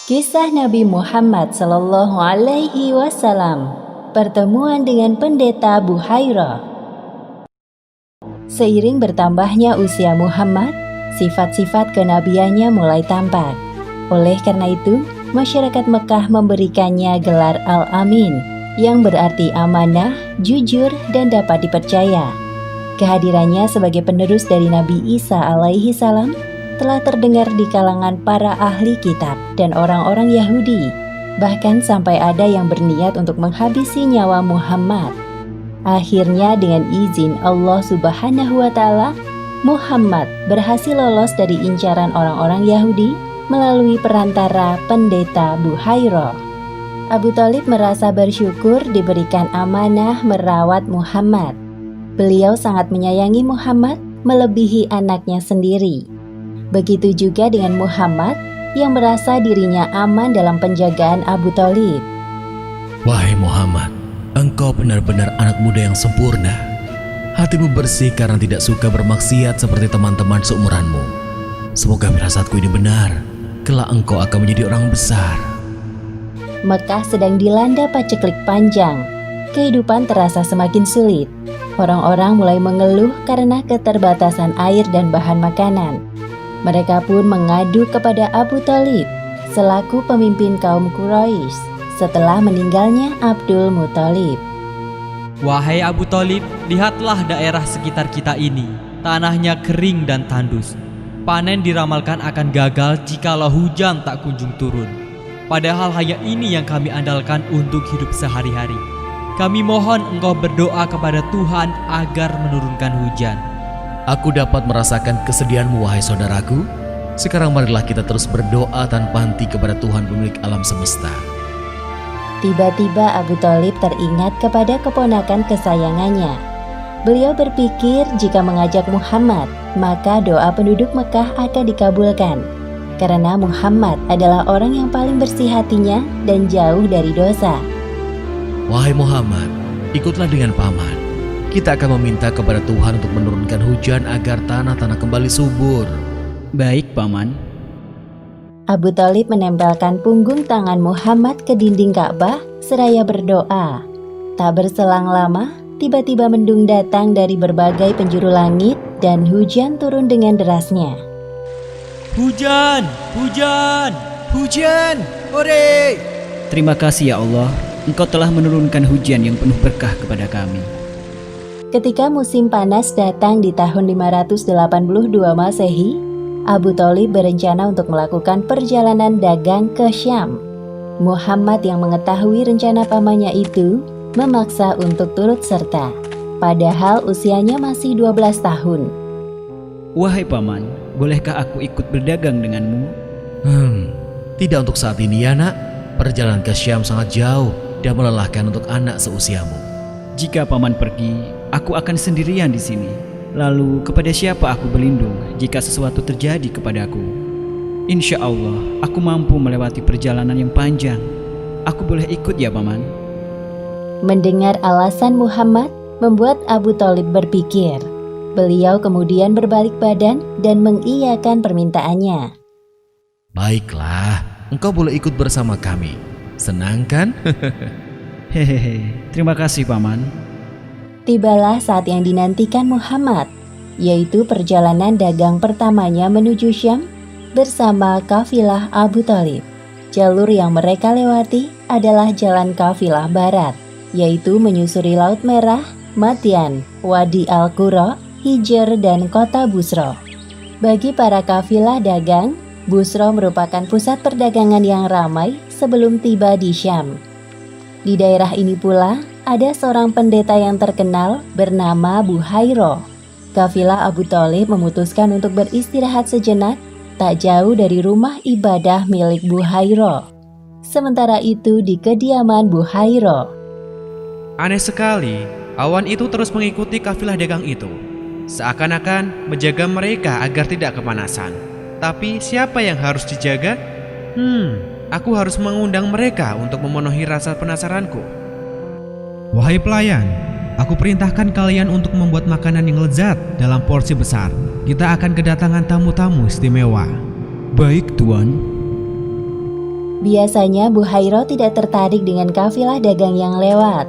Kisah Nabi Muhammad Sallallahu Alaihi Wasallam, pertemuan dengan pendeta Buhairah. Seiring bertambahnya usia Muhammad, sifat-sifat kenabiannya mulai tampak. Oleh karena itu, masyarakat Mekah memberikannya gelar Al-Amin, yang berarti amanah, jujur, dan dapat dipercaya. Kehadirannya sebagai penerus dari Nabi Isa alaihi salam telah terdengar di kalangan para ahli kitab dan orang-orang Yahudi, bahkan sampai ada yang berniat untuk menghabisi nyawa Muhammad. Akhirnya dengan izin Allah Subhanahu wa Ta'ala, Muhammad berhasil lolos dari incaran orang-orang Yahudi melalui perantara pendeta Buhairah. Abu Thalib merasa bersyukur diberikan amanah merawat Muhammad. Beliau sangat menyayangi Muhammad melebihi anaknya sendiri. Begitu juga dengan Muhammad yang merasa dirinya aman dalam penjagaan Abu Thalib. Wahai Muhammad, engkau benar-benar anak muda yang sempurna. Hatimu bersih karena tidak suka bermaksiat seperti teman-teman seumuranmu. Semoga firasatku ini benar, kelak engkau akan menjadi orang besar. Mekah sedang dilanda paceklik panjang. Kehidupan terasa semakin sulit. Orang-orang mulai mengeluh karena keterbatasan air dan bahan makanan. Mereka pun mengadu kepada Abu Thalib selaku pemimpin kaum Quraisy setelah meninggalnya Abdul Muthalib. Wahai Abu Thalib, lihatlah daerah sekitar kita ini. Tanahnya kering dan tandus. Panen diramalkan akan gagal jikalau hujan tak kunjung turun. Padahal hanya ini yang kami andalkan untuk hidup sehari-hari. Kami mohon engkau berdoa kepada Tuhan agar menurunkan hujan. Aku dapat merasakan kesedihanmu, wahai saudaraku. Sekarang marilah kita terus berdoa tanpa henti kepada Tuhan pemilik alam semesta. Tiba-tiba Abu Thalib teringat kepada keponakan kesayangannya. Beliau berpikir jika mengajak Muhammad, maka doa penduduk Mekah akan dikabulkan. Karena Muhammad adalah orang yang paling bersih hatinya dan jauh dari dosa. Wahai Muhammad, ikutlah dengan paman. Kita akan meminta kepada Tuhan untuk menurunkan hujan agar tanah-tanah kembali subur. Baik, Paman. Abu Thalib menempelkan punggung tangan Muhammad ke dinding Ka'bah seraya berdoa. Tak berselang lama, tiba-tiba mendung datang dari berbagai penjuru langit dan hujan turun dengan derasnya. Hujan! Hujan! Hujan! Hore! Terima kasih ya Allah, Engkau telah menurunkan hujan yang penuh berkah kepada kami. Ketika musim panas datang di tahun 582 Masehi, Abu Thalib berencana untuk melakukan perjalanan dagang ke Syam. Muhammad yang mengetahui rencana pamannya itu memaksa untuk turut serta, padahal usianya masih 12 tahun. Wahai Paman, bolehkah aku ikut berdagang denganmu? Tidak untuk saat ini ya nak. Perjalanan ke Syam sangat jauh dan melelahkan untuk anak seusiamu. Jika Paman pergi, aku akan sendirian di sini. Lalu kepada siapa aku berlindung jika sesuatu terjadi kepadaku? Insya Allah, aku mampu melewati perjalanan yang panjang. Aku boleh ikut ya, Paman? Mendengar alasan Muhammad membuat Abu Thalib berpikir. Beliau kemudian berbalik badan dan mengiyakan permintaannya. Baiklah, engkau boleh ikut bersama kami. Senang kan? Hehehe, terima kasih Paman. Tibalah saat yang dinantikan Muhammad, yaitu perjalanan dagang pertamanya menuju Syam bersama kafilah Abu Thalib. Jalur yang mereka lewati adalah jalan kafilah barat, yaitu menyusuri Laut Merah, Madian, Wadi Al-Qura, Hijr, dan kota Busra. Bagi para kafilah dagang, Busra merupakan pusat perdagangan yang ramai sebelum tiba di Syam. Di daerah ini pula, ada seorang pendeta yang terkenal bernama Buhairah. Kafilah Abu Thalib memutuskan untuk beristirahat sejenak tak jauh dari rumah ibadah milik Buhairah. Sementara itu di kediaman Buhairah. Aneh sekali, awan itu terus mengikuti kafilah dagang itu. Seakan-akan menjaga mereka agar tidak kepanasan. Tapi siapa yang harus dijaga? Aku harus mengundang mereka untuk memenuhi rasa penasaranku. Wahai pelayan, aku perintahkan kalian untuk membuat makanan yang lezat dalam porsi besar. kita akan kedatangan tamu-tamu istimewa. Baik, Tuan. Biasanya Buhairo tidak tertarik dengan kafilah dagang yang lewat.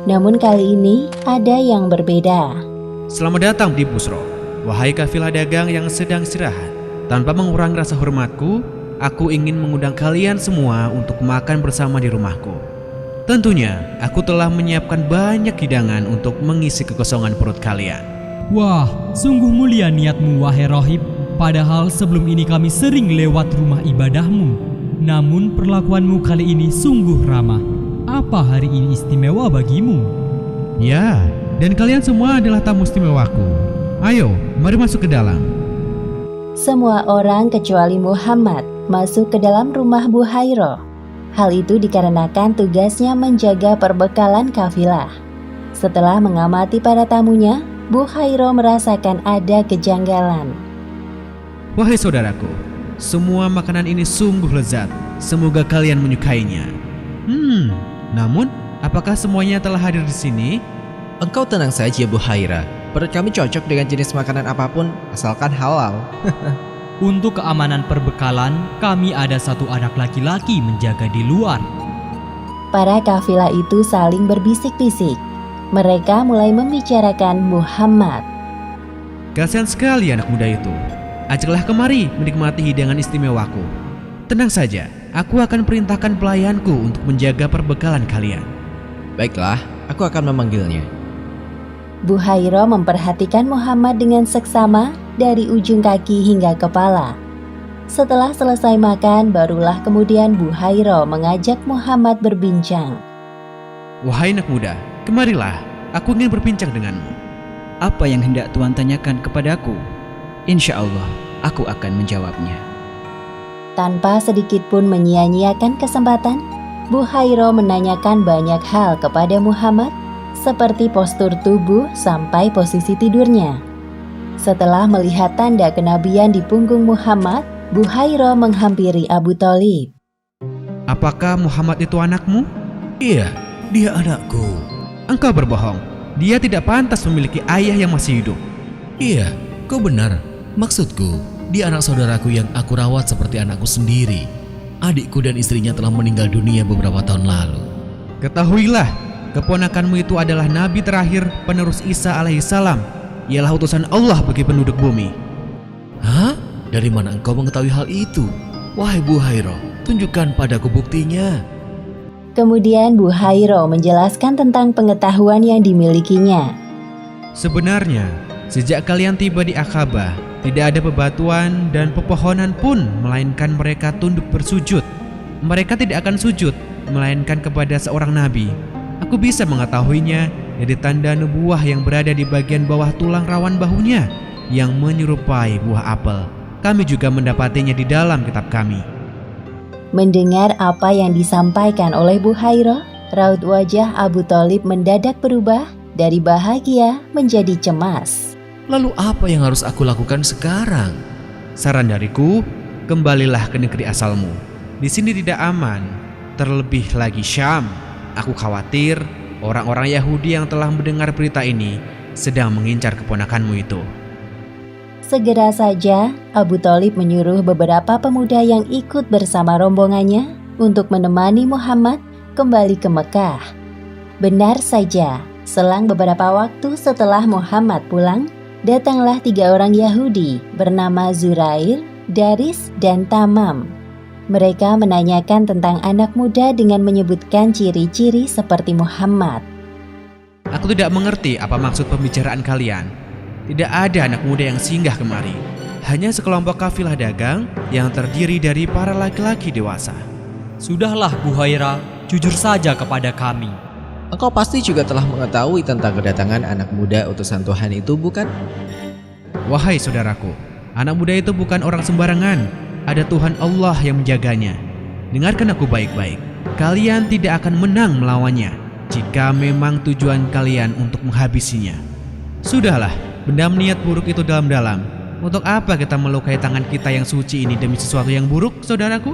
Namun kali ini ada yang berbeda. Selamat datang di Busro, wahai kafilah dagang yang sedang istirahat. Tanpa mengurangi rasa hormatku, aku ingin mengundang kalian semua untuk makan bersama di rumahku. Tentunya, aku telah menyiapkan banyak hidangan untuk mengisi kekosongan perut kalian. Wah, sungguh mulia niatmu wahai rohib. Padahal sebelum ini kami sering lewat rumah ibadahmu. Namun perlakuanmu kali ini sungguh ramah. Apa hari ini istimewa bagimu? Ya, dan kalian semua adalah tamu istimewaku. Ayo, mari masuk ke dalam. Semua orang kecuali Muhammad masuk ke dalam rumah Buhairo. Hal itu dikarenakan tugasnya menjaga perbekalan kafilah. Setelah mengamati para tamunya, Buhairo merasakan ada kejanggalan. Wahai saudaraku, semua makanan ini sungguh lezat. Semoga kalian menyukainya. Namun, apakah semuanya telah hadir di sini? Engkau tenang saja, Buhaira. Perut kami cocok dengan jenis makanan apapun, asalkan halal. Untuk keamanan perbekalan, kami ada satu anak laki-laki menjaga di luar. Para kafilah itu saling berbisik-bisik. Mereka mulai membicarakan Muhammad. Kasihan sekali anak muda itu. Ajaklah kemari menikmati hidangan istimewaku. Tenang saja, aku akan perintahkan pelayanku untuk menjaga perbekalan kalian. Baiklah, aku akan memanggilnya. Buhairo memperhatikan Muhammad dengan seksama dari ujung kaki hingga kepala. Setelah selesai makan, barulah kemudian Buhairo mengajak Muhammad berbincang. Wahai anak muda, kemarilah, aku ingin berbincang denganmu. Apa yang hendak Tuan tanyakan kepadaku? Insya Allah, aku akan menjawabnya. Tanpa sedikit pun menyia-nyiakan kesempatan, Buhairo menanyakan banyak hal kepada Muhammad, seperti postur tubuh sampai posisi tidurnya. Setelah melihat tanda kenabian di punggung Muhammad, Buhairo menghampiri Abu Thalib. Apakah Muhammad itu anakmu? Iya, dia anakku. Engkau berbohong. Dia tidak pantas memiliki ayah yang masih hidup. Iya, kau benar. Maksudku, dia anak saudaraku yang aku rawat seperti anakku sendiri. Adikku dan istrinya telah meninggal dunia beberapa tahun lalu. Ketahuilah, keponakanmu itu adalah nabi terakhir penerus Isa alaihissalam. Ialah utusan Allah bagi penduduk bumi. Hah? Dari mana engkau mengetahui hal itu? Wahai Buhairo, tunjukkan padaku buktinya. Kemudian Buhairo menjelaskan tentang pengetahuan yang dimilikinya. Sebenarnya, sejak kalian tiba di Aqabah, tidak ada bebatuan dan pepohonan pun, melainkan mereka tunduk bersujud. Mereka tidak akan sujud, melainkan kepada seorang nabi. Aku bisa mengetahuinya dari tanda nubuah yang berada di bagian bawah tulang rawan bahunya, yang menyerupai buah apel. Kami juga mendapatinya di dalam kitab kami. Mendengar apa yang disampaikan oleh Buhairo, raut wajah Abu Thalib mendadak berubah dari bahagia menjadi cemas. Lalu apa yang harus aku lakukan sekarang? Saran dariku, kembalilah ke negeri asalmu. Di sini tidak aman, terlebih lagi Syam. Aku khawatir orang-orang Yahudi yang telah mendengar berita ini sedang mengincar keponakanmu itu. Segera saja, Abu Thalib menyuruh beberapa pemuda yang ikut bersama rombongannya untuk menemani Muhammad kembali ke Mekah. Benar saja, selang beberapa waktu setelah Muhammad pulang, datanglah 3 orang Yahudi bernama Zurair, Daris, dan Tamam. Mereka menanyakan tentang anak muda dengan menyebutkan ciri-ciri seperti Muhammad. Aku tidak mengerti apa maksud pembicaraan kalian. Tidak ada anak muda yang singgah kemari. Hanya sekelompok kafilah dagang yang terdiri dari para laki-laki dewasa. Sudahlah Buhaira, jujur saja kepada kami. Engkau pasti juga telah mengetahui tentang kedatangan anak muda utusan Tuhan itu, bukan? Wahai saudaraku, anak muda itu bukan orang sembarangan. Ada Tuhan Allah yang menjaganya. Dengarkan aku baik-baik. Kalian tidak akan menang melawannya jika memang tujuan kalian untuk menghabisinya. Sudahlah, bendam niat buruk itu dalam-dalam. Untuk apa kita melukai tangan kita yang suci ini demi sesuatu yang buruk, saudaraku?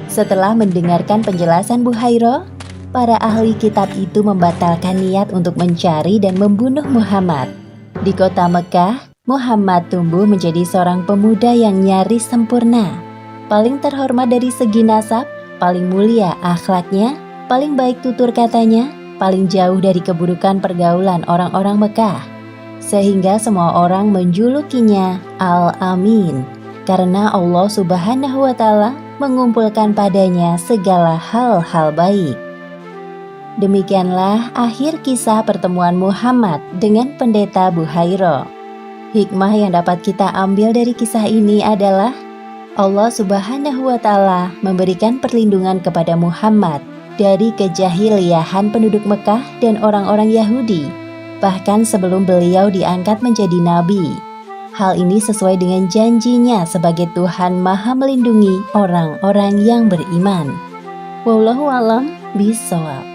Setelah mendengarkan penjelasan Buhairo, para ahli kitab itu membatalkan niat untuk mencari dan membunuh Muhammad. Di kota Mekah, Muhammad tumbuh menjadi seorang pemuda yang nyaris sempurna, paling terhormat dari segi nasab, paling mulia akhlaknya, paling baik tutur katanya, paling jauh dari keburukan pergaulan orang-orang Mekah. Sehingga semua orang menjulukinya Al-Amin, karena Allah Subhanahu wa Ta'ala mengumpulkan padanya segala hal-hal baik. Demikianlah akhir kisah pertemuan Muhammad dengan pendeta Buhairah. Hikmah yang dapat kita ambil dari kisah ini adalah Allah Subhanahu wa Ta'ala memberikan perlindungan kepada Muhammad dari kejahiliahan penduduk Mekah dan orang-orang Yahudi, bahkan sebelum beliau diangkat menjadi nabi. Hal ini sesuai dengan janjinya sebagai Tuhan Maha melindungi orang-orang yang beriman. Wallahu a'lam bishawab.